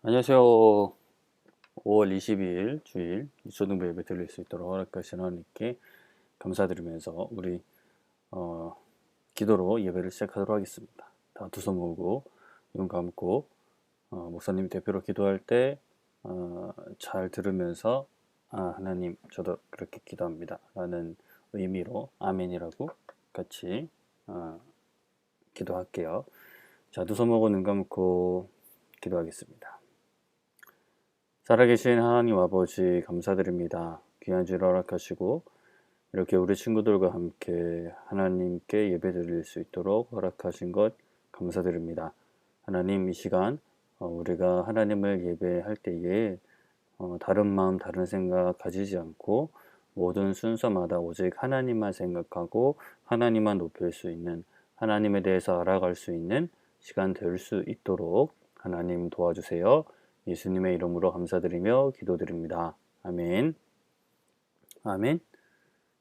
안녕하세요. 5월 22일 주일 초등부 예배 드릴 수 있도록 허락하신 하나님께 감사드리면서 우리 기도로 예배를 시작하도록 하겠습니다. 다 두 손 모으고 눈 감고 목사님이 대표로 기도할 때 잘 들으면서 하나님 저도 그렇게 기도합니다 라는 의미로 아멘이라고 같이 기도할게요. 자, 두 손 모으고 눈 감고 기도하겠습니다. 살아계신 하나님 아버지 감사드립니다. 귀한 주일 허락하시고 이렇게 우리 친구들과 함께 하나님께 예배드릴 수 있도록 허락하신 것 감사드립니다. 하나님, 이 시간 우리가 하나님을 예배할 때에 다른 마음 다른 생각 가지지 않고 모든 순서마다 오직 하나님만 생각하고 하나님만 높일 수 있는, 하나님에 대해서 알아갈 수 있는 시간 될 수 있도록 하나님 도와주세요. 예수님의 이름으로 감사드리며 기도드립니다. 아멘. 아멘.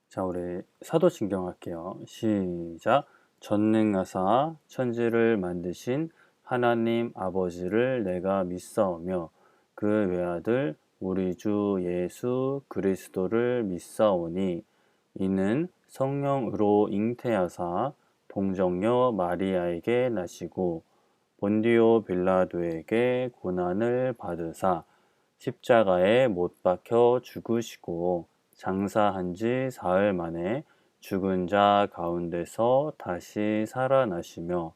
자, 우리 사도신경 할게요. 시작. 전능하사 천지를 만드신 하나님 아버지를 내가 믿사오며 그 외아들 우리 주 예수 그리스도를 믿사오니 이는 성령으로 잉태하사 동정녀 마리아에게 나시고 본디오 빌라도에게 고난을 받으사 십자가에 못 박혀 죽으시고 장사한 지 사흘 만에 죽은 자 가운데서 다시 살아나시며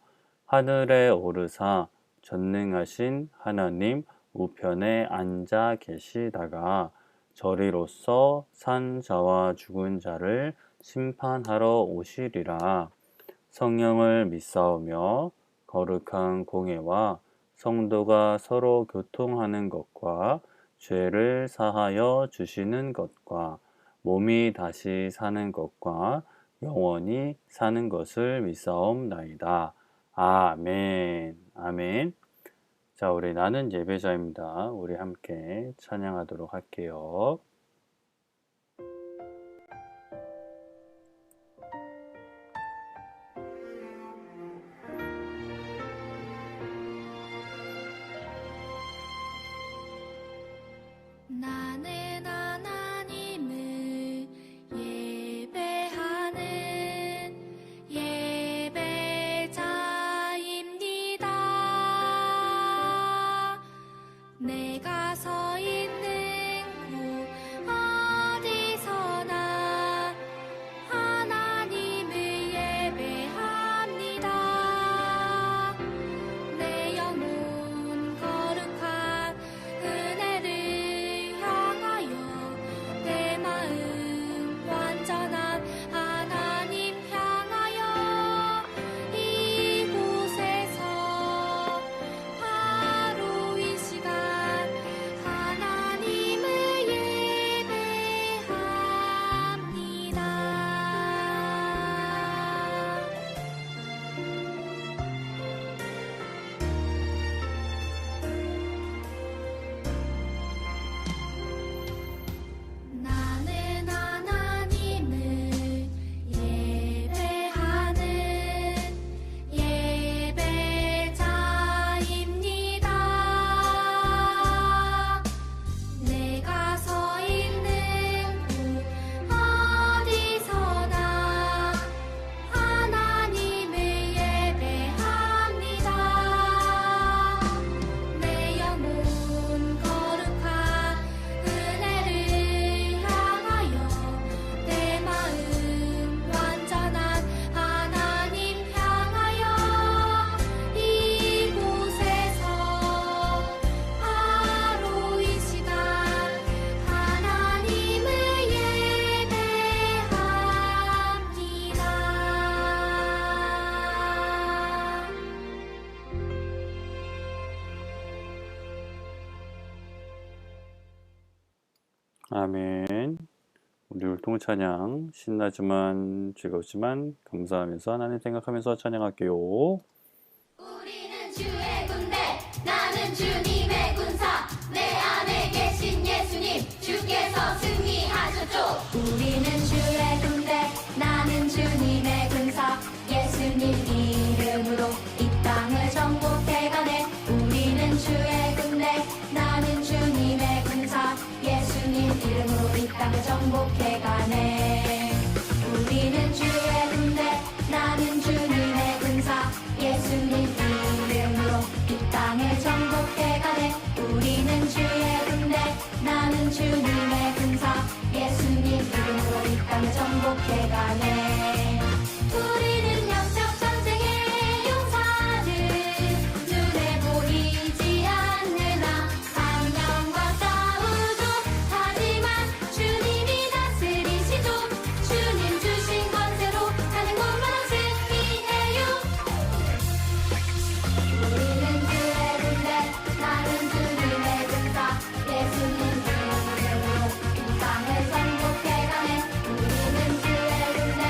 하늘에 오르사 전능하신 하나님 우편에 앉아 계시다가 저리로서 산 자와 죽은 자를 심판하러 오시리라. 성령을 믿사오며 거룩한 공예와 성도가 서로 교통하는 것과 죄를 사하여 주시는 것과 몸이 다시 사는 것과 영원히 사는 것을 믿사옵나이다. 아멘. 아멘. 자, 우리 나는 예배자입니다. 우리 함께 찬양하도록 할게요. 나는 하나님을 예배하는 예배자입니다. 내가 서 있는 곳 어디서나 하나님을 예배합니다. 내 영혼 거룩한 은혜를 내 마음 완전한 하나님 향하여 이곳에서 바로 이 시간 하나님을 예배합니다. 나는 하나님을 예배하는 예배자입니다. 내가 서 있는 곳 어디서나 하나님을 예배합니다. 내 영혼 거룩한 은혜를 향하여 내 마음 완전한 하나님 향하여 이곳에서 바로 이 시간 하나님을 예배합니다. 아멘. 우리 율동 찬양 신나지만 즐겁지만 감사하면서 하나님 생각하면서 찬양할게요. 우리는 주의 군대, 나는 주님의 군사, 내 안에 계신 예수님, 주께서 승리하셨죠. 우리는 주의 군대, 나는 주님의 군사, 예수님 이름으로 이 땅을 정복해가네. 우리는 주의 군대, 땅을 정복해가네. 우리는 주의 군대, 나는 주님의 군사, 예수님 이름으로 이 땅을 정복해가네. 우리는 주의 군대, 나는 주님의 군사, 예수님 이름으로 이 땅을 정복해가네. 우리는 영적 전쟁의 용사들, 눈에 보이지 않느나 악령과 싸우죠. 하지만 주님이 다스리시죠. 주님 주신 권세로 가는 곳마다 승리해요. 우리는 주의 군대, 나는 주님의 군사, 예수님 이름으로 이 땅을 정복해가네. 우리는 주의 군대,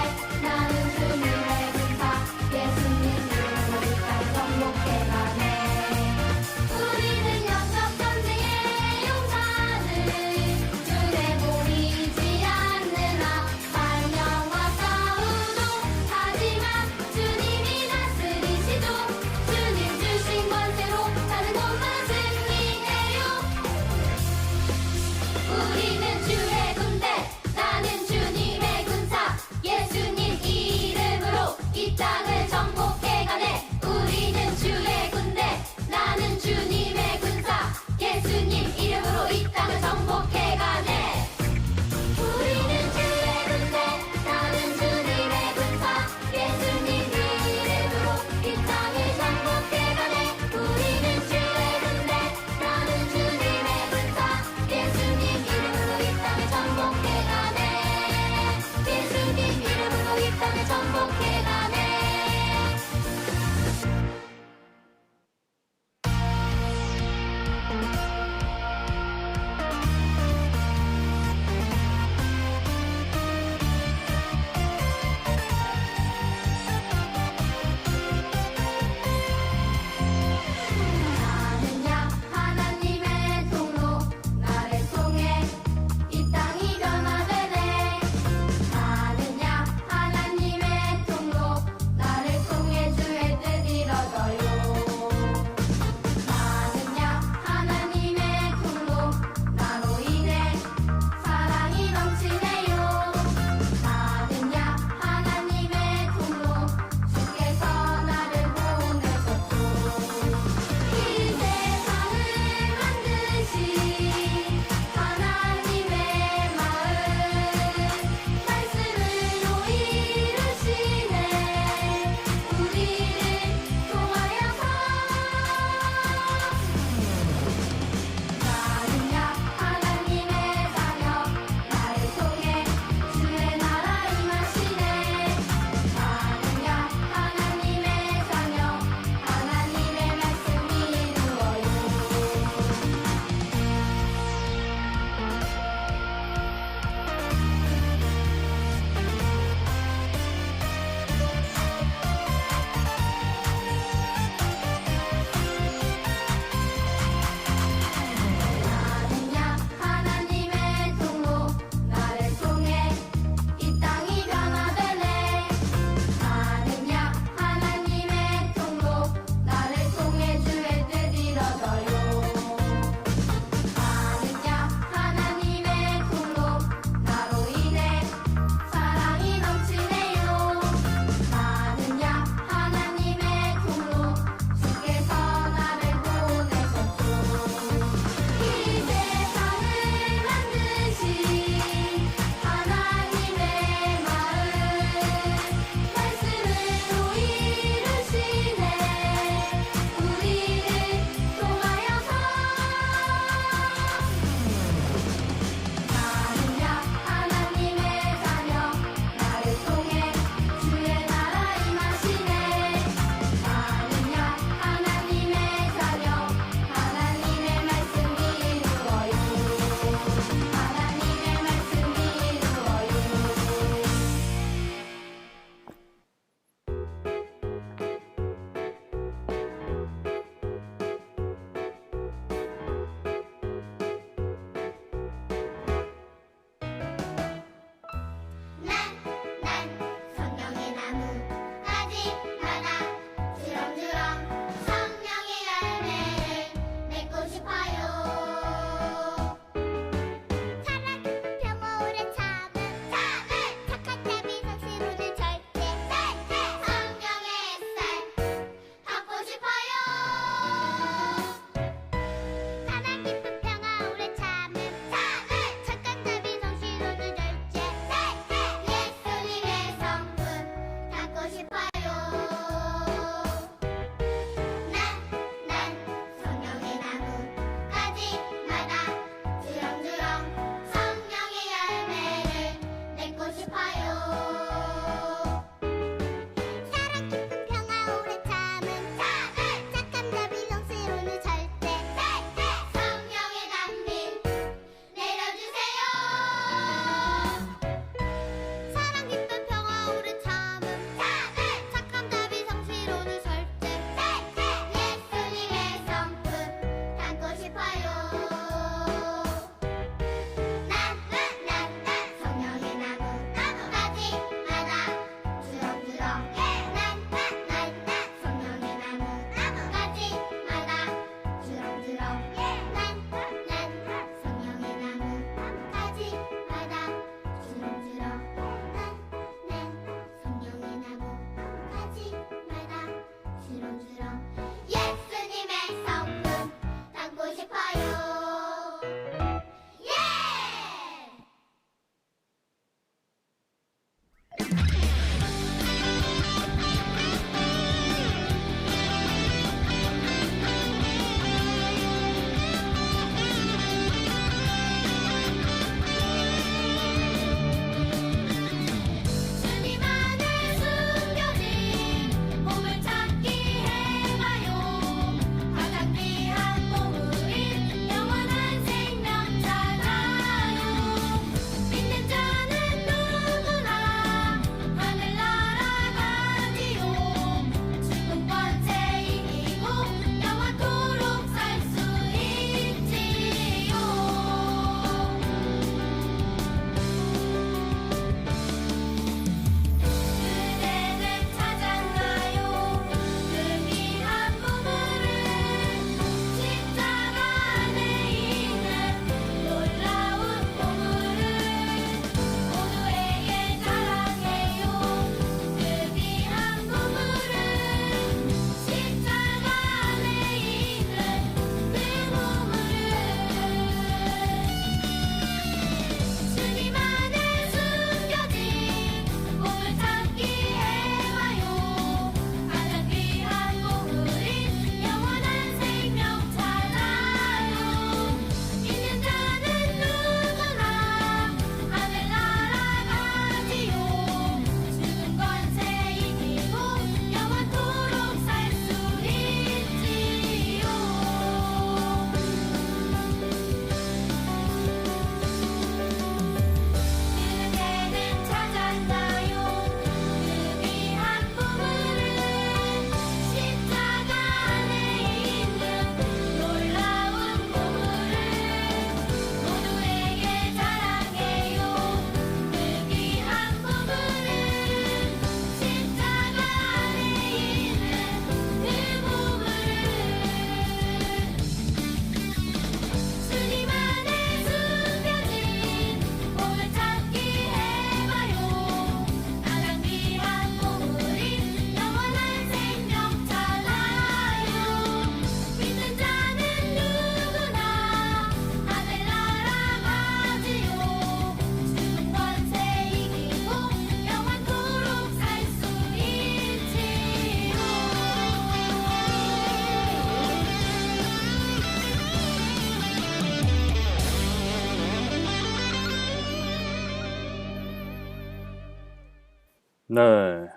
네,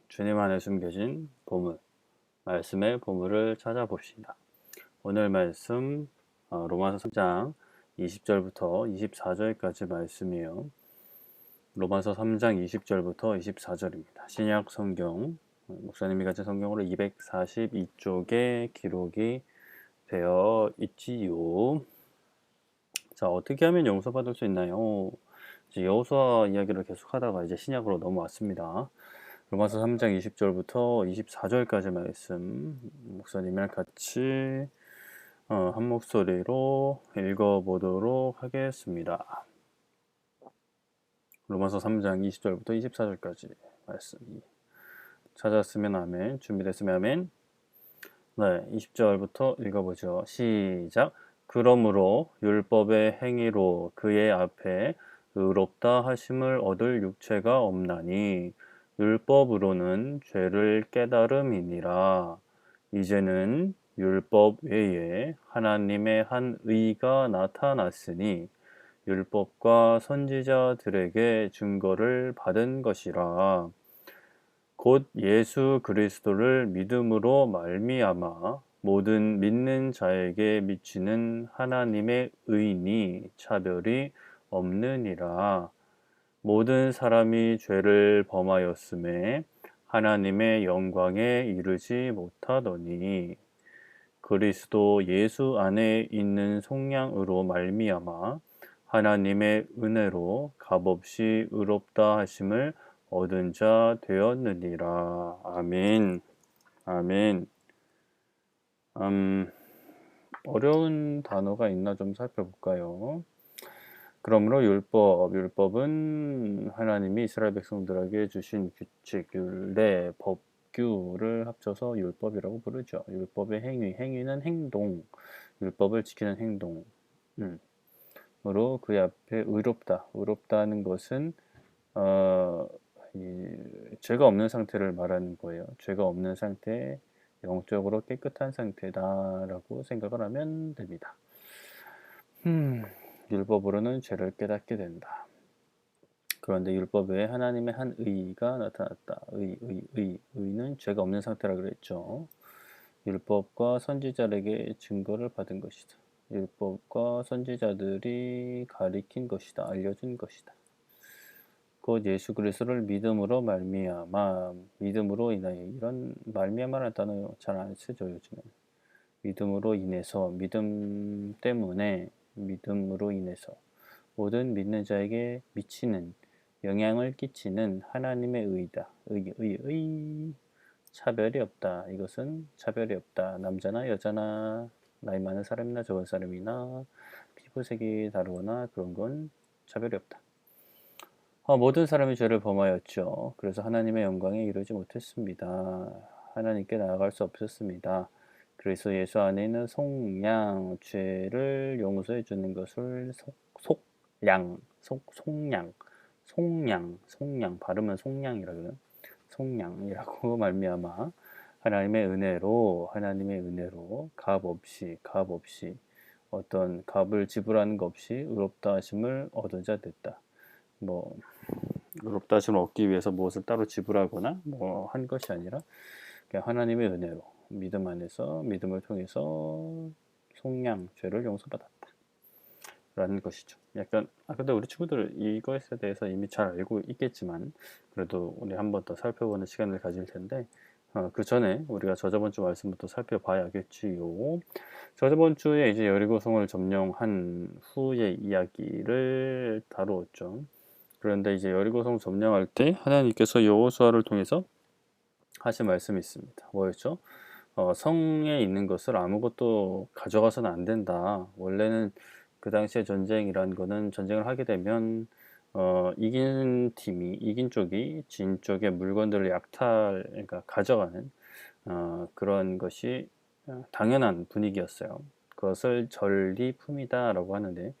주님 안에 숨겨진 보물, 말씀의 보물을 찾아봅시다. 오늘 말씀 로마서 3장 20절부터 24절까지 말씀이에요. 로마서 3장 20절부터 24절입니다. 신약 성경, 목사님이 가진 성경으로 242쪽에 기록이 되어 있지요. 자, 어떻게 하면 용서받을 수 있나요? 이제 여호수아 이야기를 계속하다가 이제 신약으로 넘어왔습니다. 로마서 3장 20절부터 24절까지 말씀 목사님이랑 같이 한 목소리로 읽어보도록 하겠습니다. 로마서 3장 20절부터 24절까지 말씀 찾았으면 아멘, 준비됐으면 아멘. 네, 20절부터 읽어보죠. 시작. 그러므로 율법의 행위로 그의 앞에 의롭다 하심을 얻을 육체가 없나니 율법으로는 죄를 깨달음이니라. 이제는 율법 외에 하나님의 한 의가 나타났으니 율법과 선지자들에게 증거를 받은 것이라. 곧 예수 그리스도를 믿음으로 말미암아 모든 믿는 자에게 미치는 하나님의 의니 차별이 없느니라. 모든 사람이 죄를 범하였음에 하나님의 영광에 이르지 못하더니 그리스도 예수 안에 있는 속량으로 말미암아 하나님의 은혜로 값없이 의롭다 하심을 얻은 자 되었느니라. 아멘. 아멘. 어려운 단어가 있나 좀 살펴볼까요? 그러므로 율법은 하나님이 이스라엘 백성들에게 주신 규칙, 율례, 법규를 합쳐서 율법이라고 부르죠. 율법의 행위는 행동, 율법을 지키는 행동. 으로 그 앞에 의롭다는 것은 죄가 없는 상태를 말하는 거예요. 죄가 없는 상태, 영적으로 깨끗한 상태다라고 생각을 하면 됩니다. 율법으로는 죄를 깨닫게 된다. 그런데 율법 외에 하나님의 한 의가 나타났다. 의는 죄가 없는 상태라 그랬죠. 율법과 선지자에게 증거를 받은 것이다. 율법과 선지자들이 가리킨 것이다. 알려준 것이다. 곧 예수 그리스도를 믿음으로 말미암아, 믿음으로 인하여, 이런 말미암아라는 단어 잘 안 쓰죠 요즘에. 믿음으로 인해서, 믿음 때문에, 믿음으로 인해서 모든 믿는 자에게 미치는, 영향을 끼치는 하나님의 의다. 차별이 없다. 이것은 차별이 없다. 남자나 여자나 나이 많은 사람이나 적은 사람이나 피부색이 다르거나 그런 건 차별이 없다. 모든 사람이 죄를 범하였죠. 그래서 하나님의 영광에 이르지 못했습니다. 하나님께 나아갈 수 없었습니다. 그래서 예수 안에 있는 속량, 죄를 용서해 주는 것을 속량, 발음은 속량이라고요. 속량이라고 말미암아 하나님의 은혜로 값없이 어떤 값을 지불하는 것 없이 의롭다 하심을 얻은 자 됐다. 의롭다 하심을 얻기 위해서 무엇을 따로 지불하거나 한 것이 아니라 그냥 하나님의 은혜로 믿음 안에서, 믿음을 통해서 속량, 죄를 용서받았다 라는 것이죠. 약간 근데 우리 친구들 이것에 대해서 이미 잘 알고 있겠지만 그래도 우리 한 번 더 살펴보는 시간을 가질 텐데 그 전에 우리가 저저번 주 말씀부터 살펴봐야겠지요. 저저번 주에 이제 여리고성을 점령한 후의 이야기를 다루었죠. 그런데 이제 여리고성 점령할 때 하나님께서 여호수아를 통해서 하신 말씀이 있습니다. 뭐였죠? 성에 있는 것을 아무것도 가져가서는 안 된다. 원래는 그 당시에 전쟁이란 거는 전쟁을 하게 되면 이긴 쪽이 진 쪽의 물건들을 그러니까 가져가는 그런 것이 당연한 분위기였어요. 그것을 전리품이다라고 하는데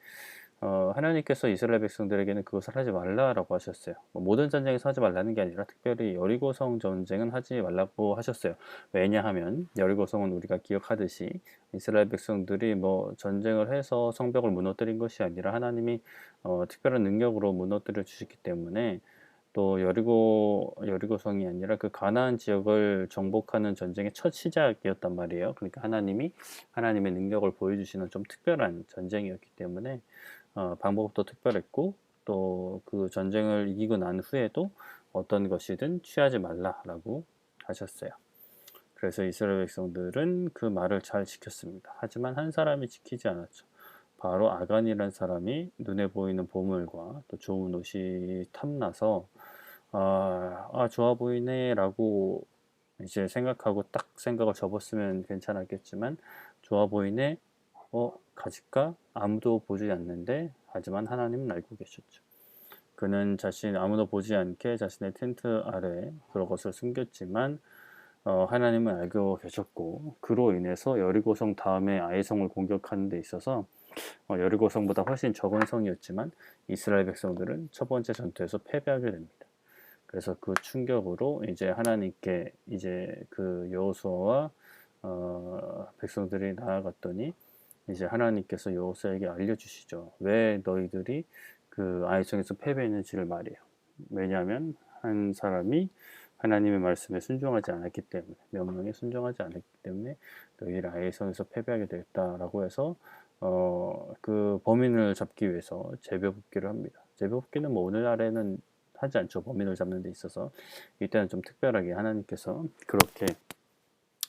하나님께서 이스라엘 백성들에게는 그것을 하지 말라라고 하셨어요. 모든 전쟁에서 하지 말라는 게 아니라 특별히 여리고성 전쟁은 하지 말라고 하셨어요. 왜냐하면 여리고성은 우리가 기억하듯이 이스라엘 백성들이 전쟁을 해서 성벽을 무너뜨린 것이 아니라 하나님이 특별한 능력으로 무너뜨려 주셨기 때문에 또 여리고성이 아니라 그 가나안 지역을 정복하는 전쟁의 첫 시작이었단 말이에요. 그러니까 하나님의 능력을 보여주시는 좀 특별한 전쟁이었기 때문에 방법도 특별했고 또 그 전쟁을 이기고 난 후에도 어떤 것이든 취하지 말라라고 하셨어요. 그래서 이스라엘 백성들은 그 말을 잘 지켰습니다. 하지만 한 사람이 지키지 않았죠. 바로 아간이라는 사람이 눈에 보이는 보물과 또 좋은 옷이 탐나서 좋아 보이네 라고 이제 생각하고 딱 생각을 접었으면 괜찮았겠지만 좋아 보이네 가질까? 아무도 보지 않는데 하지만 하나님은 알고 계셨죠. 그는 아무도 보지 않게 자신의 텐트 아래 그것을 숨겼지만 하나님은 알고 계셨고 그로 인해서 여리고성 다음에 아이성을 공격하는 데 있어서 여리고성보다 훨씬 적은 성이었지만 이스라엘 백성들은 첫 번째 전투에서 패배하게 됩니다. 그래서 그 충격으로 이제 하나님께 이제 그 여호수아와 백성들이 나아갔더니 이제 하나님께서 여호수아에게 알려주시죠. 왜 너희들이 그 아이성에서 패배했는지를 말이에요. 왜냐하면 한 사람이 하나님의 말씀에 순종하지 않았기 때문에 명령에 순종하지 않았기 때문에 너희를 아이성에서 패배하게 되었다라고 해서 그 범인을 잡기 위해서 제비뽑기를 합니다. 제비뽑기는 뭐 오늘날에는 하지 않죠. 범인을 잡는 데 있어서 이때는 좀 특별하게 하나님께서 그렇게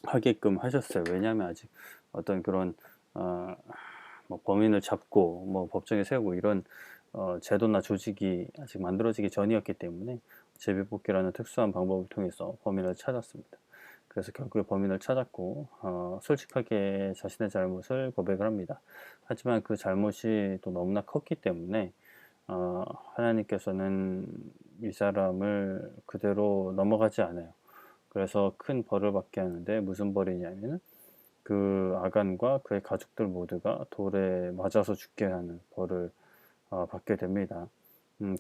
하게끔 하셨어요. 왜냐하면 아직 어떤 그런 뭐 범인을 잡고 뭐 법정에 세우고 이런 제도나 조직이 아직 만들어지기 전이었기 때문에 제비뽑기라는 특수한 방법을 통해서 범인을 찾았습니다. 그래서 결국에 범인을 찾았고 솔직하게 자신의 잘못을 고백을 합니다. 하지만 그 잘못이 또 너무나 컸기 때문에 하나님께서는 이 사람을 그대로 넘어가지 않아요. 그래서 큰 벌을 받게 하는데 무슨 벌이냐면은 그 아간과 그의 가족들 모두가 돌에 맞아서 죽게 하는 벌을 받게 됩니다.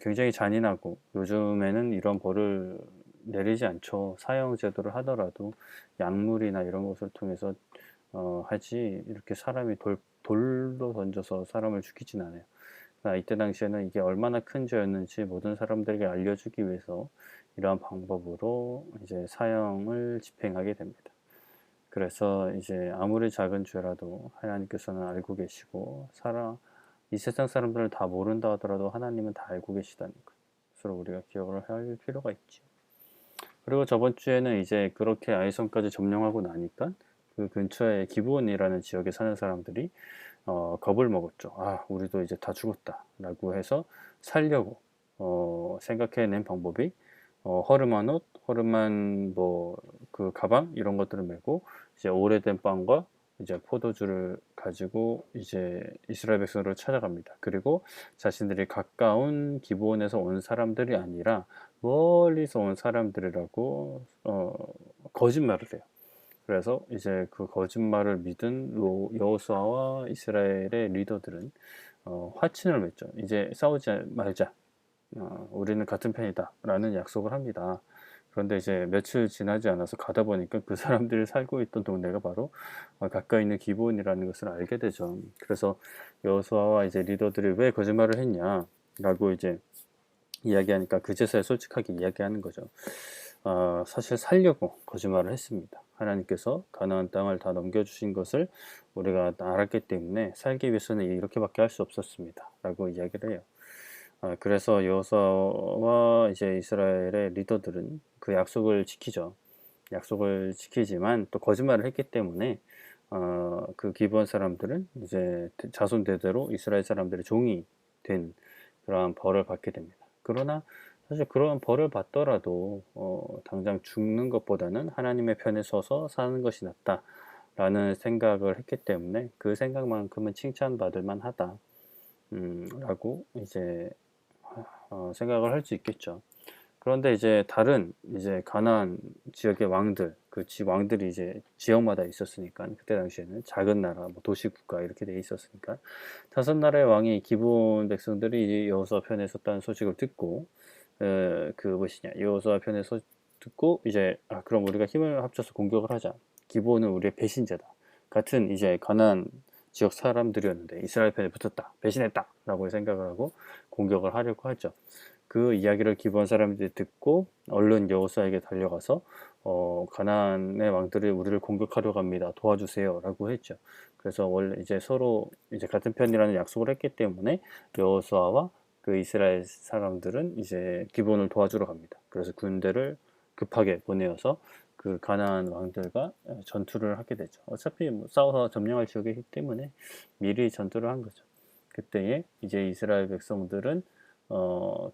굉장히 잔인하고 요즘에는 이런 벌을 내리지 않죠. 사형 제도를 하더라도 약물이나 이런 것을 통해서 하지 이렇게 사람이 돌로 던져서 사람을 죽이진 않아요. 이때 당시에는 이게 얼마나 큰 죄였는지 모든 사람들에게 알려주기 위해서 이러한 방법으로 이제 사형을 집행하게 됩니다. 그래서 이제 아무리 작은 죄라도 하나님께서는 알고 계시고 이 세상 사람들을 다 모른다 하더라도 하나님은 다 알고 계시다는 것을 우리가 기억을 할 필요가 있죠. 그리고 저번 주에는 이제 그렇게 아이성까지 점령하고 나니까 그 근처에 기브온이라는 지역에 사는 사람들이 겁을 먹었죠. 우리도 이제 다 죽었다 라고 해서 살려고 생각해낸 방법이 허름한 옷, 허름한 뭐 그 가방 이런 것들을 메고 이제 오래된 빵과 이제 포도주를 가지고 이제 이스라엘 백성으로 찾아갑니다. 그리고 자신들이 가까운 기브온에서 온 사람들이 아니라 멀리서 온 사람들이라고 거짓말을 해요. 그래서 이제 그 거짓말을 믿은 여호수아와 이스라엘의 리더들은 화친을 맺죠. 이제 싸우지 말자. 우리는 같은 편이다. 라는 약속을 합니다. 그런데 이제 며칠 지나지 않아서 가다 보니까 그 사람들이 살고 있던 동네가 바로 가까이 있는 기브온이라는 것을 알게 되죠. 그래서 여호수아와 이제 리더들이 왜 거짓말을 했냐 라고 이제 이야기하니까 그제서야 솔직하게 이야기하는 거죠. 사실 살려고 거짓말을 했습니다. 하나님께서 가나안 땅을 다 넘겨주신 것을 우리가 알았기 때문에 살기 위해서는 이렇게밖에 할 수 없었습니다. 라고 이야기를 해요. 그래서 여호수아와 이제 이스라엘의 리더들은 그 약속을 지키죠. 약속을 지키지만 또 거짓말을 했기 때문에 그 기브온 사람들은 이제 자손 대대로 이스라엘 사람들의 종이 된 그러한 벌을 받게 됩니다. 그러나 사실 그런 벌을 받더라도 당장 죽는 것보다는 하나님의 편에 서서 사는 것이 낫다라는 생각을 했기 때문에 그 생각만큼은 칭찬받을 만하다 라고 이제 생각을 할 수 있겠죠. 그런데 이제 다른 이제 가나안 지역의 왕들, 왕들이 이제 지역마다 있었으니까 그때 당시에는 작은 나라, 뭐 도시 국가 이렇게 돼 있었으니까 5나라의 왕이 기브온 백성들이 여호수아 편에 섰다는 소식을 듣고 여호수아 편에 듣고 이제 그럼 우리가 힘을 합쳐서 공격을 하자. 기브온은 우리의 배신자다. 같은 이제 가나안 지역 사람들이었는데 이스라엘 편에 붙었다, 배신했다 라고 생각을 하고 공격을 하려고 하죠. 그 이야기를 기브온 사람들이 듣고 얼른 여호수아에게 달려가서 가나안의 왕들이 우리를 공격하려고 합니다. 도와주세요라고 했죠. 그래서 원래 이제 서로 이제 같은 편이라는 약속을 했기 때문에 여호수아와 그 이스라엘 사람들은 이제 기브온을 도와주러 갑니다. 그래서 군대를 급하게 보내어서 그 가나안 왕들과 전투를 하게 되죠. 어차피 뭐 싸워서 점령할 지역이기 때문에 미리 전투를 한 거죠. 그때에 이제 이스라엘 백성들은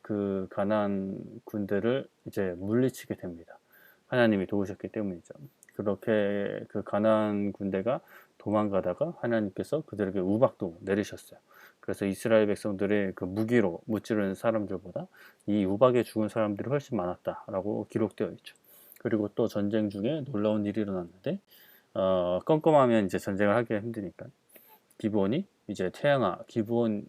그 가나안 군대를 이제 물리치게 됩니다. 하나님이 도우셨기 때문이죠. 그렇게 그 가나안 군대가 도망가다가 하나님께서 그들에게 우박도 내리셨어요. 그래서 이스라엘 백성들의 그 무기로 무찌르는 사람들보다 이 우박에 죽은 사람들이 훨씬 많았다라고 기록되어 있죠. 그리고 또 전쟁 중에 놀라운 일이 일어났는데 껌껌하면 이제 전쟁을 하기가 힘드니까 기브온이 이제 태양아 기브온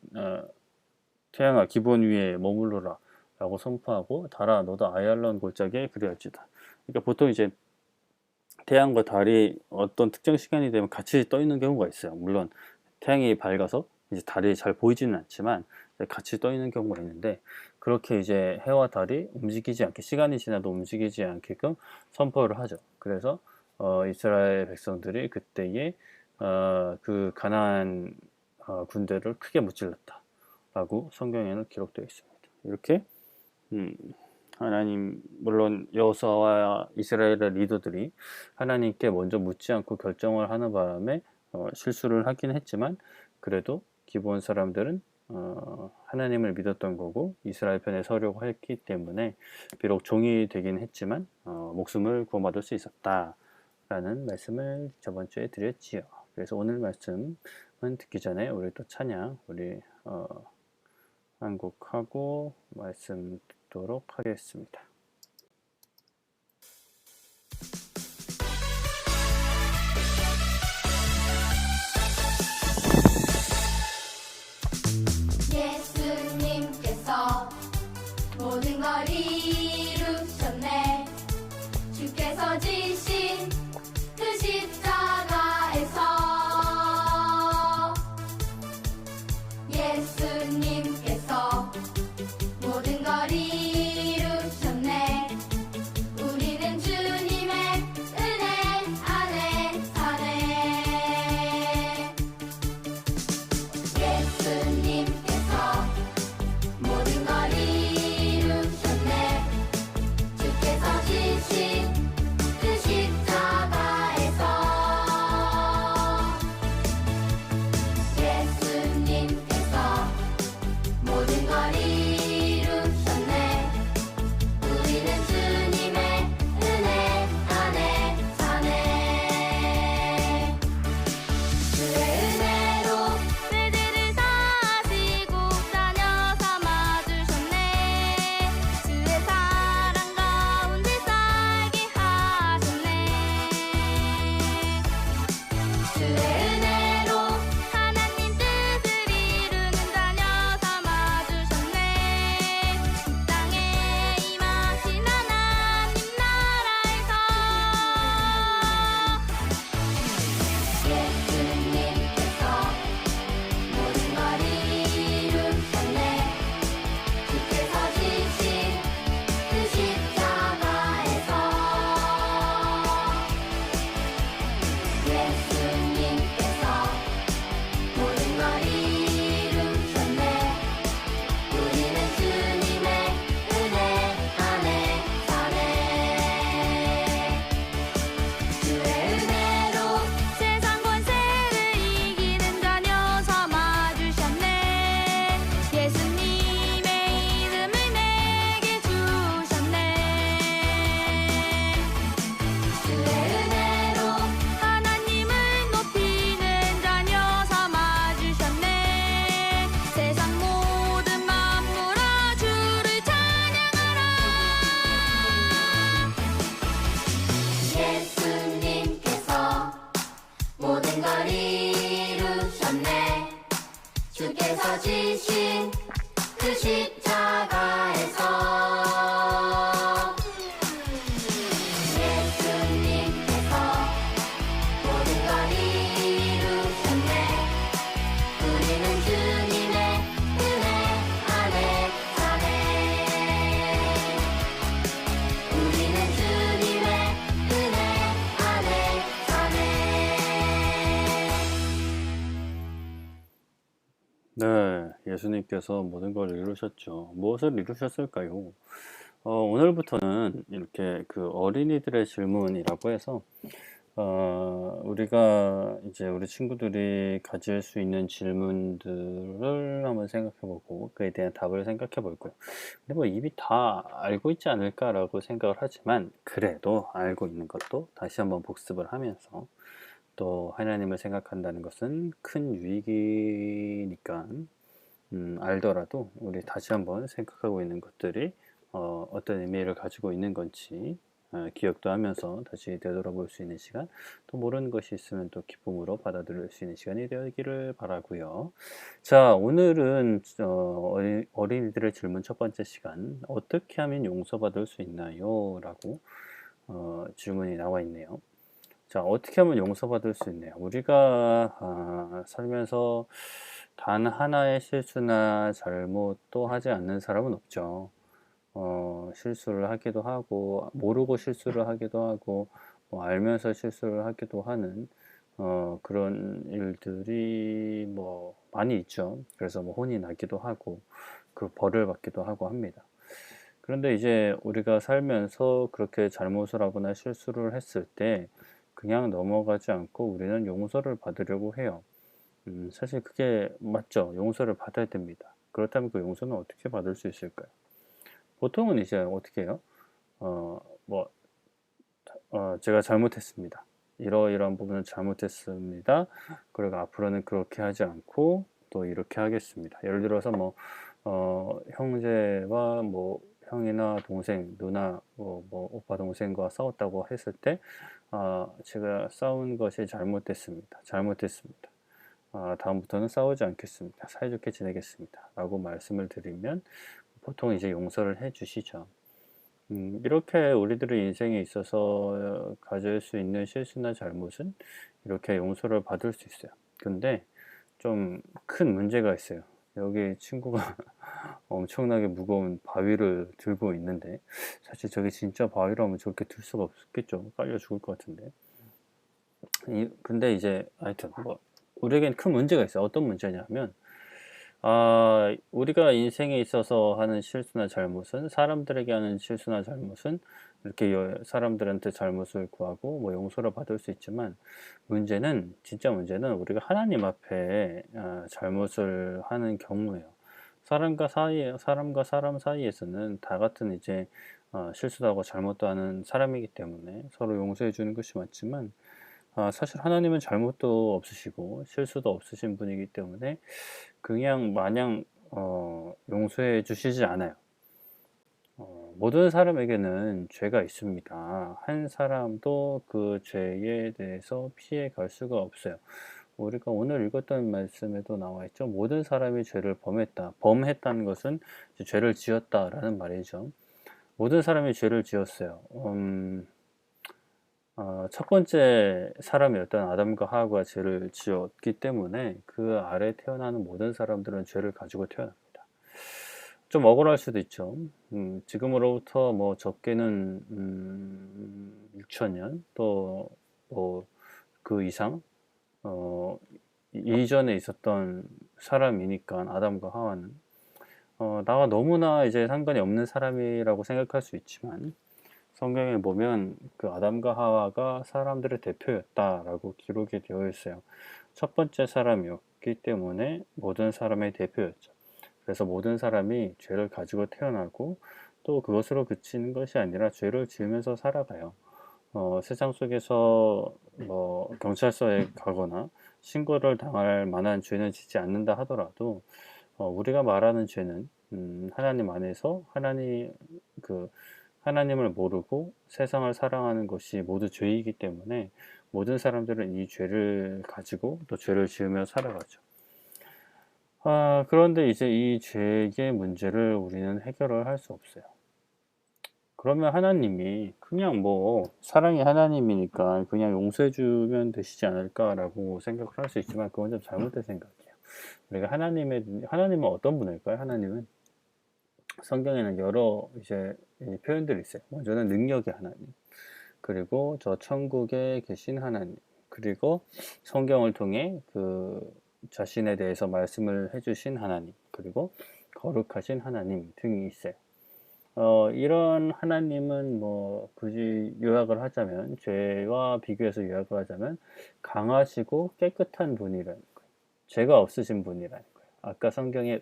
위에 머물러라 라고 선포하고 달아 너도 아얄론 골짜기에 그리할지다. 그러니까 보통 이제 태양과 달이 어떤 특정 시간이 되면 같이 떠 있는 경우가 있어요. 물론 태양이 밝아서 이제 달이 잘 보이지는 않지만 같이 떠 있는 경우가 있는데, 그렇게 이제 해와 달이 움직이지 않게, 시간이 지나도 움직이지 않게끔 선포를 하죠. 그래서 이스라엘 백성들이 그때에 그 가나안 군대를 크게 무찔렀다 라고 성경에는 기록되어 있습니다. 이렇게 하나님, 물론 여호수아와 이스라엘의 리더들이 하나님께 먼저 묻지 않고 결정을 하는 바람에 실수를 하긴 했지만, 그래도 기브온 사람들은 하나님을 믿었던 거고 이스라엘 편에 서려고 했기 때문에 비록 종이 되긴 했지만 목숨을 구원받을 수 있었다라는 말씀을 저번 주에 드렸지요. 그래서 오늘 말씀은 듣기 전에 우리 또 찬양 우리 한 곡 하고 말씀 듣도록 하겠습니다. 예수님께서 모든 걸 이루셨네. 주께서 지신 그 십자가에서 예수님께서 모든 걸 이루셨네. 우리는 주님의 은혜 안에 사네. 예수님께서 모든 걸 이루셨네. 주께서 지신 그 십자가에서 예수님께서 모든 걸 이루셨네. 우리는 주님의 은혜 안에 사네. 주의 은혜로 죄들을 사시고 자녀 삼아주셨네. 주의 사랑 가운데 살게 하셨네. 주의 은혜로 하나님 뜻을 이루는 자녀 삼아주셨네. 이 땅에 임하신 하나님 나라에서 예수님께서 모든 걸 이루셨네. 주께서 지신 그 십자가에서 예수님께서 모든 걸 이루셨네. 우리는 주님의 은혜 안에 사네. 주의 은혜로 세상 권세를 이기는 자녀 삼아주셨네. 예수님의 이름을 내게 주셨네. 주의 은혜로 하나님을 높이는 자녀 삼아주셨네. 세상 모든 만물아 주를 찬양하라. 예수님께서 모든 걸 이루셨네. 주께서 지신 그 십자가에서 예수님께서 모든 걸 이루셨네. 우리는 주님의 은혜 안에 사네. 네, 예수님께서 모든 걸 이루셨죠. 무엇을 이루셨을까요? 오늘부터는 이렇게 그 어린이들의 질문이라고 해서, 우리가 이제 우리 친구들이 가질 수 있는 질문들을 한번 생각해 보고, 그에 대한 답을 생각해 볼 거예요. 근데 뭐 이미 다 알고 있지 않을까라고 생각을 하지만, 그래도 알고 있는 것도 다시 한번 복습을 하면서, 또 하나님을 생각한다는 것은 큰 유익이니까, 알더라도 우리 다시 한번 생각하고 있는 것들이 어떤 의미를 가지고 있는 건지 기억도 하면서 다시 되돌아볼 수 있는 시간, 또 모르는 것이 있으면 또 기쁨으로 받아들일 수 있는 시간이 되기를 바라고요. 자, 오늘은 어린이들의 질문 첫 번째 시간, 어떻게 하면 용서받을 수 있나요? 라고 질문이 나와 있네요. 자, 어떻게 하면 용서받을 수 있나요? 우리가 살면서 단 하나의 실수나 잘못도 하지 않는 사람은 없죠. 실수를 하기도 하고, 모르고 실수를 하기도 하고, 뭐 알면서 실수를 하기도 하는 그런 일들이 뭐 많이 있죠. 그래서 뭐 혼이 나기도 하고, 그 벌을 받기도 하고 합니다. 그런데 이제 우리가 살면서 그렇게 잘못을 하거나 실수를 했을 때 그냥 넘어가지 않고 우리는 용서를 받으려고 해요. 사실 그게 맞죠. 용서를 받아야 됩니다. 그렇다면 그 용서는 어떻게 받을 수 있을까요? 보통은 이제 어떻게 해요? 뭐, 제가 잘못했습니다. 이러이러한 부분은 잘못했습니다. 그리고 앞으로는 그렇게 하지 않고 또 이렇게 하겠습니다. 예를 들어서 뭐, 형제와 뭐, 형이나 동생, 누나, 뭐 오빠, 동생과 싸웠다고 했을 때, 제가 싸운 것이 잘못됐습니다. 잘못했습니다. 다음부터는 싸우지 않겠습니다. 사이좋게 지내겠습니다. 라고 말씀을 드리면 보통 이제 용서를 해 주시죠. 이렇게 우리들의 인생에 있어서 가질 수 있는 실수나 잘못은 이렇게 용서를 받을 수 있어요. 근데 좀 큰 문제가 있어요. 여기 친구가 엄청나게 무거운 바위를 들고 있는데, 사실 저게 진짜 바위라면 저렇게 들 수가 없겠죠. 깔려 죽을 것 같은데. 근데 이제 하여튼 뭐 우리에겐 큰 문제가 있어요. 어떤 문제냐면, 우리가 인생에 있어서 하는 실수나 잘못은, 사람들에게 하는 실수나 잘못은 이렇게 사람들한테 잘못을 구하고 뭐 용서를 받을 수 있지만, 진짜 문제는 우리가 하나님 앞에 잘못을 하는 경우예요. 사람과 사람 사이에서는 다 같은 이제 실수도 하고 잘못도 하는 사람이기 때문에 서로 용서해 주는 것이 맞지만, 사실 하나님은 잘못도 없으시고 실수도 없으신 분이기 때문에 그냥 마냥 용서해 주시지 않아요. 모든 사람에게는 죄가 있습니다. 한 사람도 그 죄에 대해서 피해 갈 수가 없어요. 우리가 오늘 읽었던 말씀에도 나와 있죠. 모든 사람이 죄를 범했다. 범했다는 것은 이제 죄를 지었다라는 말이죠. 모든 사람이 죄를 지었어요. 첫 번째 사람이었던 아담과 하와가 죄를 지었기 때문에 그 아래 태어나는 모든 사람들은 죄를 가지고 태어납니다. 좀 억울할 수도 있죠. 지금으로부터 뭐 적게는 6,000년 또 뭐 그 이상 이전에 있었던 사람이니까 아담과 하와는 나와 너무나 이제 상관이 없는 사람이라고 생각할 수 있지만, 성경에 보면 그 아담과 하와가 사람들의 대표였다라고 기록이 되어 있어요. 첫 번째 사람이었기 때문에 모든 사람의 대표였죠. 그래서 모든 사람이 죄를 가지고 태어나고 또 그것으로 그치는 것이 아니라 죄를 지으면서 살아가요. 세상 속에서 뭐 경찰서에 가거나 신고를 당할 만한 죄는 짓지 않는다 하더라도 우리가 말하는 죄는 하나님 안에서 하나님을 모르고 세상을 사랑하는 것이 모두 죄이기 때문에 모든 사람들은 이 죄를 가지고 또 죄를 지으며 살아가죠. 그런데 이제 이 죄의 문제를 우리는 해결을 할 수 없어요. 그러면 하나님이 그냥 뭐 사랑이 하나님이니까 그냥 용서해 주면 되시지 않을까라고 생각을 할 수 있지만, 그건 좀 잘못된 생각이에요. 우리가 하나님은 어떤 분일까요? 하나님은 성경에는 여러 이제 이 표현들이 있어요. 먼저는 능력의 하나님, 그리고 저 천국에 계신 하나님, 그리고 성경을 통해 그 자신에 대해서 말씀을 해주신 하나님, 그리고 거룩하신 하나님 등이 있어요. 이런 하나님은 뭐 굳이 요약을 하자면, 죄와 비교해서 요약을 하자면 강하시고 깨끗한 분이라는 거예요. 죄가 없으신 분이라는 거예요. 아까 성경에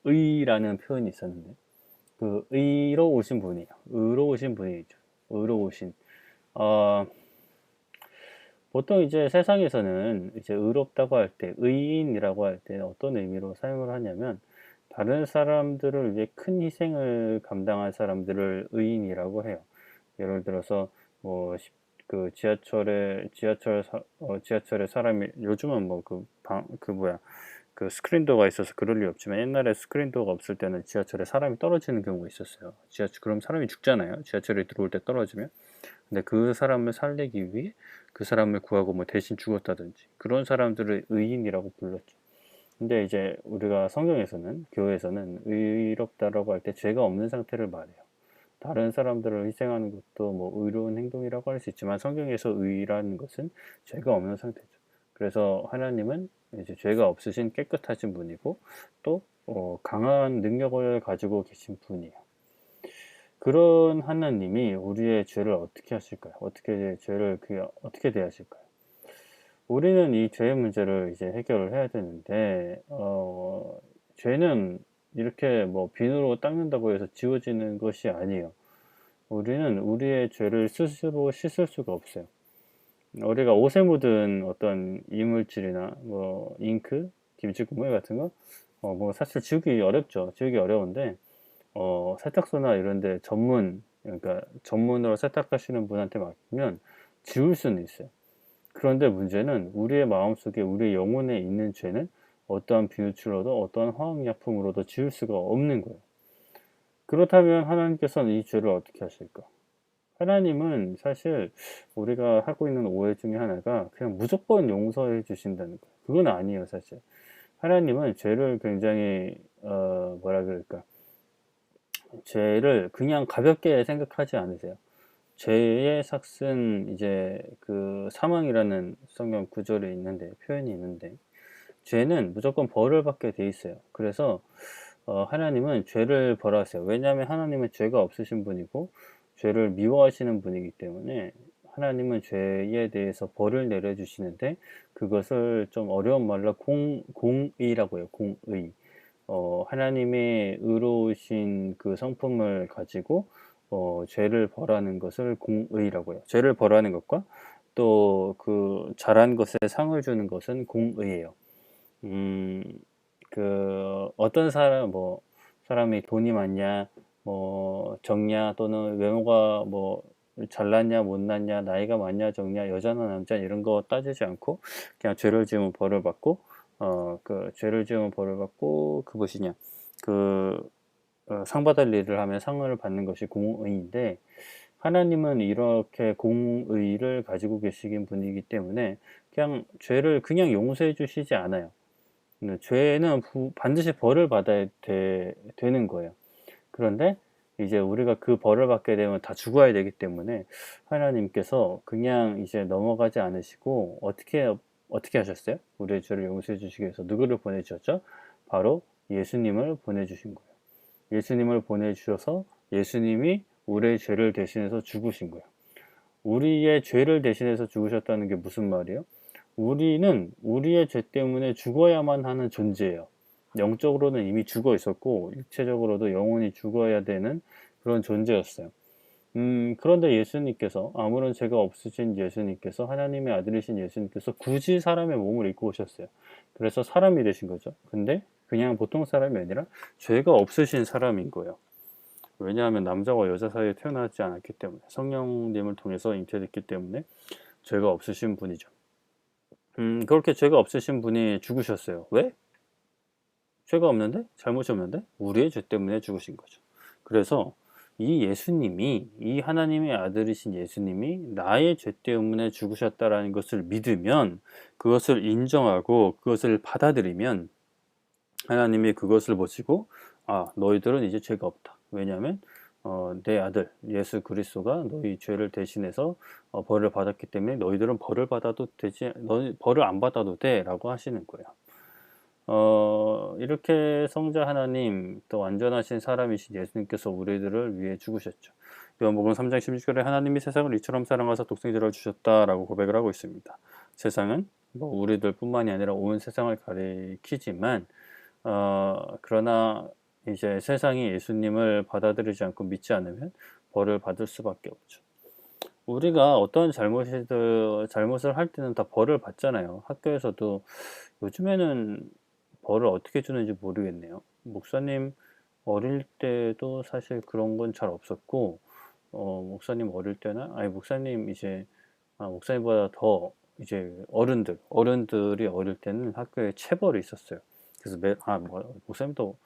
의라는 표현이 있었는데, 그 의로우신 분이에요. 의로우신 분이죠. 의로우신. 어, 보통 이제 세상에서는 이제 의롭다고 할 때, 의인이라고 할 때 어떤 의미로 사용을 하냐면, 다른 사람들을 위해 큰 희생을 감당한 사람들을 의인이라고 해요. 예를 들어서 뭐 그 지하철에 사람이, 요즘은 뭐 그 스크린도어가 있어서 그럴 리 없지만, 옛날에 스크린도어가 없을 때는 지하철에 사람이 떨어지는 경우가 있었어요. 그럼 사람이 죽잖아요. 지하철에 들어올 때 떨어지면. 근데 그 사람을 살리기 위해 그 사람을 구하고 뭐 대신 죽었다든지, 그런 사람들을 의인이라고 불렀죠. 근데 이제 우리가 성경에서는, 교회에서는 의롭다라고 할 때 죄가 없는 상태를 말해요. 다른 사람들을 희생하는 것도 뭐 의로운 행동이라고 할 수 있지만, 성경에서 의라는 것은 죄가 없는 상태죠. 그래서 하나님은 이제 죄가 없으신 깨끗하신 분이고, 또 강한 능력을 가지고 계신 분이에요. 그런 하나님이 우리의 죄를 어떻게 하실까요? 어떻게 대하실까요? 우리는 이 죄의 문제를 이제 해결을 해야 되는데, 죄는 이렇게 뭐 비누로 닦는다고 해서 지워지는 것이 아니에요. 우리는 우리의 죄를 스스로 씻을 수가 없어요. 우리가 옷에 묻은 어떤 이물질이나 뭐 잉크, 김치국물 같은 거, 뭐 사실 지우기 어렵죠. 지우기 어려운데, 세탁소나 이런 데 그러니까 전문으로 세탁하시는 분한테 맡기면 지울 수는 있어요. 그런데 문제는 우리의 마음속에, 우리의 영혼에 있는 죄는 어떠한 비누칠로도 어떠한 화학약품으로도 지울 수가 없는 거예요. 그렇다면 하나님께서는 이 죄를 어떻게 하실까? 하나님은 사실 우리가 하고 있는 오해 중에 하나가 그냥 무조건 용서해 주신다는 거예요. 그건 아니에요, 사실. 하나님은 죄를 굉장히 뭐라 그럴까? 죄를 그냥 가볍게 생각하지 않으세요. 죄의 삭은 이제 그 사망이라는 성경 구절이 있는데, 표현이 있는데, 죄는 무조건 벌을 받게 돼 있어요. 그래서 하나님은 죄를 벌하세요. 왜냐하면 하나님은 죄가 없으신 분이고 죄를 미워하시는 분이기 때문에, 하나님은 죄에 대해서 벌을 내려주시는데, 그것을 좀 어려운 말로 공의라고 해요. 공의. 하나님의 의로우신 그 성품을 가지고 죄를 벌하는 것을 공의라고 해요. 죄를 벌하는 것과 또 그 잘한 것에 상을 주는 것은 공의예요. 어떤 사람이 돈이 많냐, 뭐 적냐, 또는 외모가 뭐 잘났냐 못났냐, 나이가 많냐 적냐, 여자나 남자, 이런 거 따지지 않고 그냥 죄를 지으면 벌을 받고, 죄를 지으면 벌을 받고, 상 받을 일을 하면 상을 받는 것이 공의인데, 하나님은 이렇게 공의를 가지고 계시긴 분이기 때문에 죄를 그냥 용서해 주시지 않아요. 죄는 반드시 벌을 받아야 되는 거예요. 그런데 이제 우리가 그 벌을 받게 되면 다 죽어야 되기 때문에, 하나님께서 그냥 이제 넘어가지 않으시고 어떻게 하셨어요? 우리의 죄를 용서해 주시기 위해서 누구를 보내주셨죠? 바로 예수님을 보내주신 거예요. 예수님을 보내주셔서 예수님이 우리의 죄를 대신해서 죽으신 거예요. 우리의 죄를 대신해서 죽으셨다는 게 무슨 말이에요? 우리는 우리의 죄 때문에 죽어야만 하는 존재예요. 영적으로는 이미 죽어 있었고, 육체적으로도 영원히 죽어야 되는 그런 존재였어요. 그런데 예수님께서, 아무런 죄가 없으신 예수님께서, 하나님의 아들이신 예수님께서 굳이 사람의 몸을 입고 오셨어요. 그래서 사람이 되신 거죠. 근데 그냥 보통 사람이 아니라 죄가 없으신 사람인 거예요. 왜냐하면 남자와 여자 사이에 태어나지 않았기 때문에, 성령님을 통해서 잉태됐기 때문에 죄가 없으신 분이죠. 그렇게 죄가 없으신 분이 죽으셨어요. 왜? 죄가 없는데? 잘못이 없는데? 우리의 죄 때문에 죽으신 거죠. 그래서 이 하나님의 아들이신 예수님이 나의 죄 때문에 죽으셨다라는 것을 믿으면, 그것을 인정하고 그것을 받아들이면, 하나님이 그것을 보시고, 너희들은 이제 죄가 없다. 왜냐하면 내 아들 예수 그리스도가 너희 죄를 대신해서 벌을 받았기 때문에 너희들은 벌을 받아도 되지, 너희 벌을 안 받아도 돼라고 하시는 거예요. 이렇게 성자 하나님 또 완전하신 사람이신 예수님께서 우리들을 위해 죽으셨죠. 요한복음 3장 16절에 하나님이 세상을 이처럼 사랑하사 독생자를 주셨다라고 고백을 하고 있습니다. 세상은 뭐 우리들뿐만이 아니라 온 세상을 가리키지만 그러나 이제 세상이 예수님을 받아들이지 않고 믿지 않으면 벌을 받을 수밖에 없죠. 우리가 어떤 잘못을 할 때는 다 벌을 받잖아요. 학교에서도 요즘에는 벌을 어떻게 주는지 모르겠네요. 목사님 어릴 때도 사실 그런 건 잘 없었고, 목사님 어릴 때나, 아니, 목사님 이제, 목사님보다 더 이제 어른들이 어릴 때는 학교에 체벌이 있었어요. 그래서 목사님도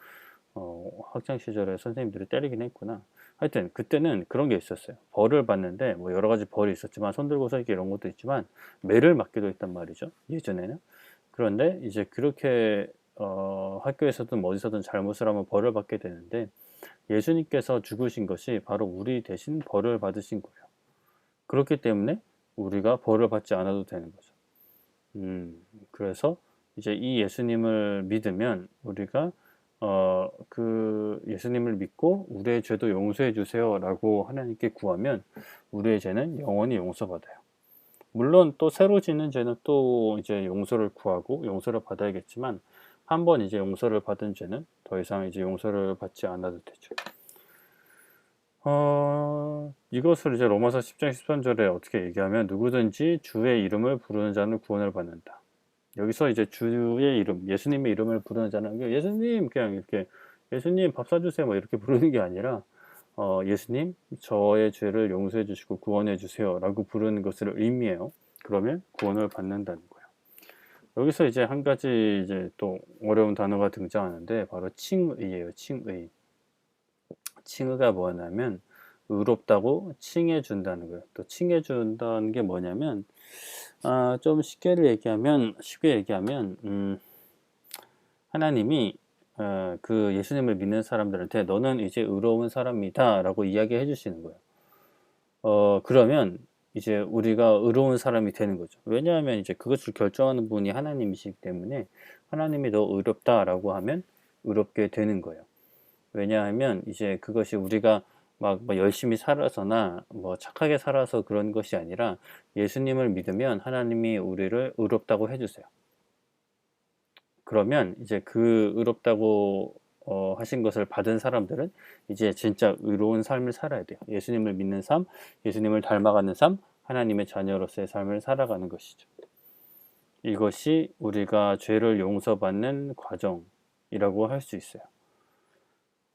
학창 시절에 선생님들이 때리긴 했구나. 하여튼 그때는 그런 게 있었어요. 벌을 받는데 뭐 여러 가지 벌이 있었지만 손 들고 서기 이런 것도 있지만 매를 맞기도 했단 말이죠. 예전에는. 그런데 이제 그렇게 학교에서든 어디서든 잘못을 하면 벌을 받게 되는데 예수님께서 죽으신 것이 바로 우리 대신 벌을 받으신 거예요. 그렇기 때문에 우리가 벌을 받지 않아도 되는 거죠. 그래서 이제 이 예수님을 믿으면 우리가 그 예수님을 믿고 우리의 죄도 용서해 주세요라고 하나님께 구하면 우리의 죄는 영원히 용서받아요. 물론 또 새로 짓는 죄는 또 이제 용서를 구하고 용서를 받아야겠지만 한번 이제 용서를 받은 죄는 더 이상 이제 용서를 받지 않아도 되죠. 이것을 이제 로마서 10장 13절에 어떻게 얘기하면 누구든지 주의 이름을 부르는 자는 구원을 받는다. 여기서 이제 주의 이름, 예수님의 이름을 부르는 자는 예수님 그냥 이렇게 예수님 밥 사주세요 뭐 이렇게 부르는 게 아니라 예수님 저의 죄를 용서해 주시고 구원해 주세요 라고 부르는 것을 의미해요. 그러면 구원을 받는다는 거예요. 여기서 이제 한 가지 이제 또 어려운 단어가 등장하는데 바로 칭의예요. 칭의. 칭의가 뭐냐면 의롭다고 칭해 준다는 거예요. 또 칭해 준다는 게 뭐냐면 좀 쉽게 얘기하면 하나님이 그 예수님을 믿는 사람들한테 너는 이제 의로운 사람이다 라고 이야기해 주시는 거예요. 그러면 이제 우리가 의로운 사람이 되는 거죠. 왜냐하면 이제 그것을 결정하는 분이 하나님이시기 때문에 하나님이 너 의롭다라고 하면 의롭게 되는 거예요. 왜냐하면 이제 그것이 우리가 막 뭐 열심히 살아서나 뭐 착하게 살아서 그런 것이 아니라 예수님을 믿으면 하나님이 우리를 의롭다고 해주세요. 그러면 이제 그 의롭다고 하신 것을 받은 사람들은 이제 진짜 의로운 삶을 살아야 돼요. 예수님을 믿는 삶, 예수님을 닮아가는 삶, 하나님의 자녀로서의 삶을 살아가는 것이죠. 이것이 우리가 죄를 용서받는 과정이라고 할 수 있어요.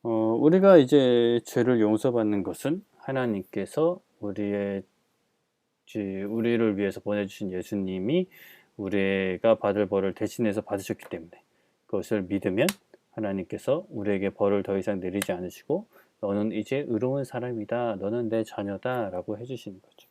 우리가 이제 죄를 용서받는 것은 하나님께서 우리를 위해서 보내주신 예수님이 우리가 받을 벌을 대신해서 받으셨기 때문에 그것을 믿으면 하나님께서 우리에게 벌을 더 이상 내리지 않으시고 너는 이제 의로운 사람이다. 너는 내 자녀다. 라고 해주시는 거죠.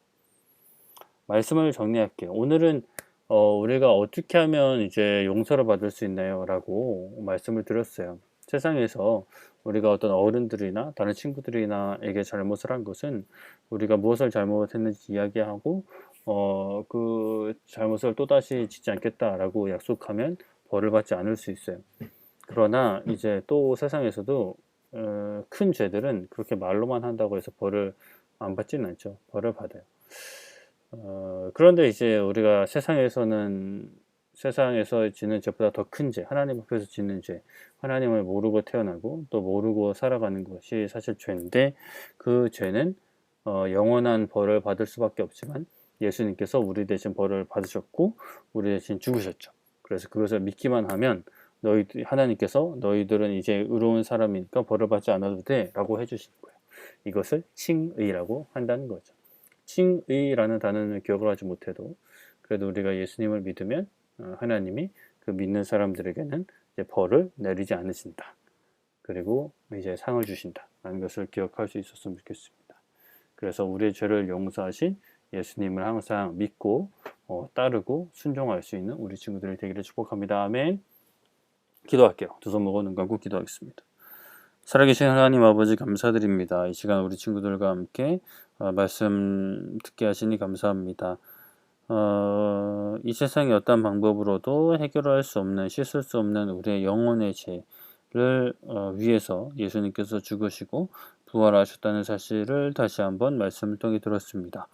말씀을 정리할게요. 오늘은 우리가 어떻게 하면 이제 용서를 받을 수 있나요? 라고 말씀을 드렸어요. 세상에서 우리가 어떤 어른들이나 다른 친구들이나에게 잘못을 한 것은 우리가 무엇을 잘못했는지 이야기하고 그 잘못을 또다시 짓지 않겠다라고 약속하면 벌을 받지 않을 수 있어요. 그러나 이제 또 세상에서도 큰 죄들은 그렇게 말로만 한다고 해서 벌을 안 받지는 않죠. 벌을 받아요. 그런데 이제 우리가 세상에서 짓는 죄보다 더 큰 죄, 하나님 앞에서 짓는 죄, 하나님을 모르고 태어나고 또 모르고 살아가는 것이 사실 죄인데 그 죄는 영원한 벌을 받을 수밖에 없지만 예수님께서 우리 대신 벌을 받으셨고 우리 대신 죽으셨죠. 그래서 그것을 믿기만 하면 하나님께서 너희들은 이제 의로운 사람이니까 벌을 받지 않아도 돼 라고 해주신 거예요. 이것을 칭의라고 한다는 거죠. 칭의라는 단어는 기억을 하지 못해도 그래도 우리가 예수님을 믿으면 하나님이 그 믿는 사람들에게는 이제 벌을 내리지 않으신다. 그리고 이제 상을 주신다. 라는 것을 기억할 수 있었으면 좋겠습니다. 그래서 우리의 죄를 용서하신 예수님을 항상 믿고 따르고 순종할 수 있는 우리 친구들이 되기를 축복합니다. 아멘. 기도할게요. 두 손 모고 눈 감고 기도하겠습니다. 살아계신 하나님 아버지 감사드립니다. 이 시간 우리 친구들과 함께 말씀 듣게 하시니 감사합니다. 이 세상의 어떤 방법으로도 해결할 수 없는, 씻을 수 없는 우리의 영혼의 죄를 위해서 예수님께서 죽으시고 부활하셨다는 사실을 다시 한번 말씀을 통해 들었습니다.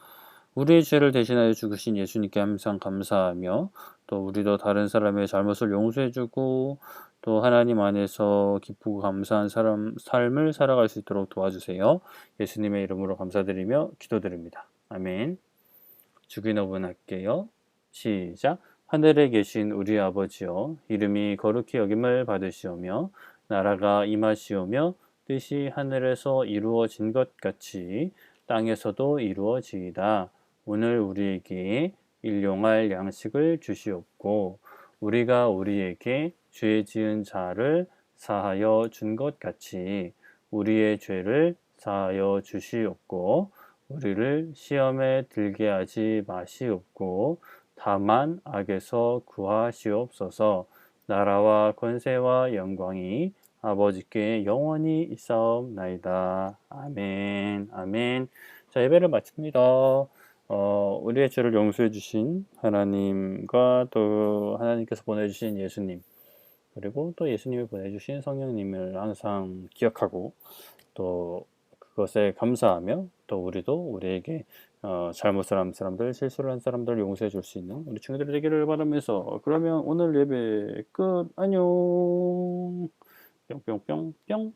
우리의 죄를 대신하여 죽으신 예수님께 항상 감사하며 또 우리도 다른 사람의 잘못을 용서해주고 또 하나님 안에서 기쁘고 감사한 삶을 살아갈 수 있도록 도와주세요. 예수님의 이름으로 감사드리며 기도드립니다. 아멘. 주기도문 할게요. 시작. 하늘에 계신 우리 아버지여, 이름이 거룩히 여김을 받으시오며 나라가 임하시오며 뜻이 하늘에서 이루어진 것 같이 땅에서도 이루어지이다. 오늘 우리에게 일용할 양식을 주시옵고 우리가 우리에게 죄 지은 자를 사하여 준 것 같이 우리의 죄를 사하여 주시옵고 우리를 시험에 들게 하지 마시옵고 다만 악에서 구하시옵소서. 나라와 권세와 영광이 아버지께 영원히 있사옵나이다. 아멘. 아멘. 자, 예배를 마칩니다. 우리의 죄를 용서해 주신 하나님과 또 하나님께서 보내주신 예수님, 그리고 또 예수님이 보내주신 성령님을 항상 기억하고 또 그것에 감사하며 또 우리도 우리에게 잘못을 한 사람들, 실수를 한 사람들을 용서해 줄 수 있는 우리 친구들이 되기를 바라면서, 그러면 오늘 예배 끝. 안녕. 뿅뿅뿅 뿅.